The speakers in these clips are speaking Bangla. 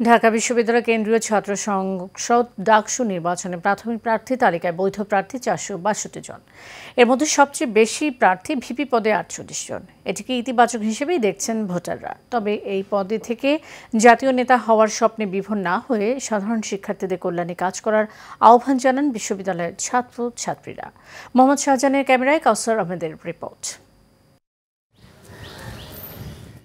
ঢাকা বিশ্ববিদ্যালয় কেন্দ্রীয় ছাত্র সংসদ ডাকসু নির্বাচনে প্রাথমিক প্রার্থী তালিকায় বৈধ প্রার্থী 462 জন। এর মধ্যে সবচেয়ে বেশি প্রার্থী ভিপি পদে 48 জন। এটিকে ইতিবাচক হিসেবেই দেখছেন ভোটাররা। তবে এই পদে থেকে জাতীয় নেতা হওয়ার স্বপ্নে বিভোর না হয়ে সাধারণ শিক্ষার্থীদের কল্যাণে কাজ করার আহ্বান জানান বিশ্ববিদ্যালয়ের ছাত্রছাত্রীরা। মোহাম্মদ শাহজাহানের ক্যামেরায় কাউসার আহমেদের রিপোর্ট।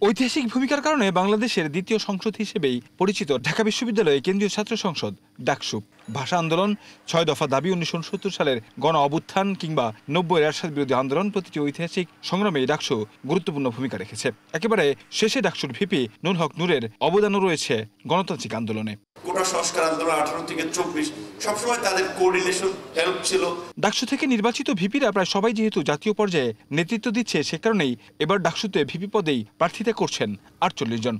ঐতিহাসিক ভূমিকার কারণে বাংলাদেশের দ্বিতীয় সংসদ হিসেবেই পরিচিত ঢাকা বিশ্ববিদ্যালয়ে কেন্দ্রীয় ছাত্র সংসদ ডাকসু। ভাষা আন্দোলন, ৬ দফা দাবি, ১৯৬৯ সালের গণ অভ্যুত্থান কিংবা ৯০ এরশাদ বিরোধী আন্দোলন, প্রতিটি ঐতিহাসিক সংগ্রামে ডাকসু গুরুত্বপূর্ণ ভূমিকা রেখেছে। একেবারে শেষে ডাকসুর ভিপি নূর হক নূরের অবদানও রয়েছে গণতান্ত্রিক আন্দোলনে। কোটা সংস্কার আন্দোলন ১৮ থেকে ২৪ সবসময় তাদের কোঅর্ডিনেশন হেল্প ছিল। ডাকসু থেকে নির্বাচিত ভিপিরা প্রায় সবাই যেহেতু জাতীয় পর্যায়ে নেতৃত্ব দিচ্ছে, সে কারণেই এবার ডাকসুতে ভিপি পদেই প্রার্থিতা করছেন ৪৮ জন।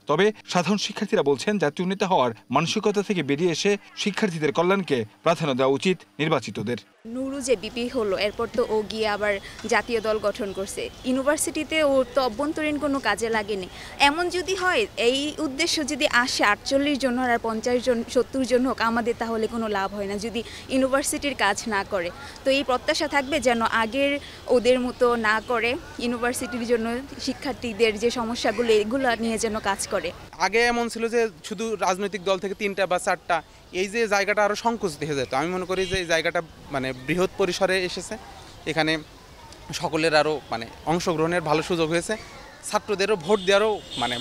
তবে সাধারণ শিক্ষার্থীরা বলছেন, জাতীয় নেতা হওয়ার মানসিকতা থেকে বেরিয়ে এসে শিক্ষার্থীদের কল্যাণকে প্রাধান্য দেওয়া উচিত নির্বাচিতদের। নুরু যে বিপি হলো, এরপর তো ও গিয়ে আবার জাতীয় দল গঠন করছে। ইউনিভার্সিটিতে ওর তো অভ্যন্তরীণ কোনো কাজে লাগেনি। এমন যদি হয়, এই উদ্দেশ্য যদি আসে ৪৮ জন আর ৫০ জন ৭০ জন হোক, আমাদের তাহলে কোনো লাভ হয় না যদি ইউনিভার্সিটির কাজ না করে। তো এই প্রত্যাশা থাকবে যেন আগের ওদের মতো না করে, ইউনিভার্সিটির জন্য শিক্ষার্থীদের যে সমস্যাগুলো এগুলো নিয়ে যেন কাজ করে। আগে এমন ছিল যে শুধু রাজনৈতিক দল থেকে ৩টা বা ৪টা, এই যে জায়গাটা আরও সংকুচিত হয়ে যেত। আমি মনে করি যে এই জায়গাটা বৃহৎ পরিসরে এসেছে। এখানে সকলের আরও অংশগ্রহণের ভালো সুযোগ হয়েছে, ছাত্রদেরও ভোট দেওয়ারও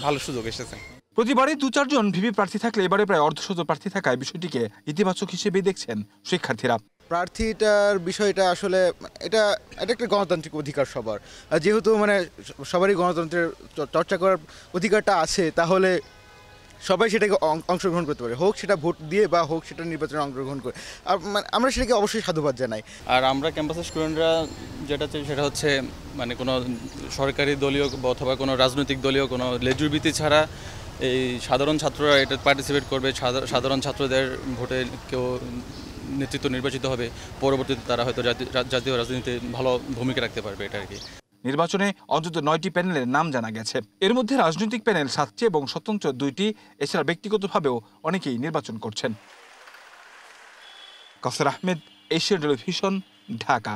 ভালো সুযোগ এসেছে। প্রতিবারই ২-৪ জন ভিপি প্রার্থী থাকলে এবারে প্রায় অর্ধশত প্রার্থী থাকায় বিষয়টিকে ইতিবাচক হিসেবেই দেখছেন শিক্ষার্থীরা। প্রার্থীটার বিষয়টা আসলে এটা একটা গণতান্ত্রিক অধিকার সবার। যেহেতু সবারই গণতন্ত্রের চর্চা করার অধিকারটা আছে, তাহলে সবাই সেটাকে অংশগ্রহণ করতে পারে, হোক সেটা ভোট দিয়ে বা হোক সেটা নির্বাচনে অংশগ্রহণ করে। আর আমরা সেটাকে অবশ্যই সাধুবাদ জানাই। আর আমরা ক্যাম্পাসের স্টুডেন্টরা যেটা চাই সেটা হচ্ছে কোনো সরকারি দলীয় অথবা কোনো রাজনৈতিক দলীয় কোনো লেজুর ভিত্তি ছাড়া এই সাধারণ ছাত্ররা এটা পার্টিসিপেট করবে। সাধারণ ছাত্রদের ভোটে কেউ নেতৃত্ব নির্বাচিত হবে, পরবর্তীতে তারা হয়তো জাতীয় রাজনীতিতে ভালো ভূমিকা রাখতে পারবে, এটা আর কি। নির্বাচনে অন্তত 9টি প্যানেলের নাম জানা গেছে। এর মধ্যে রাজনৈতিক প্যানেল 7টি এবং স্বতন্ত্র 2টি। এছাড়া ব্যক্তিগতভাবেও অনেকেই নির্বাচন করছেন। কাউসার আহমেদ, এশিয়ান টেলিভিশন, ঢাকা।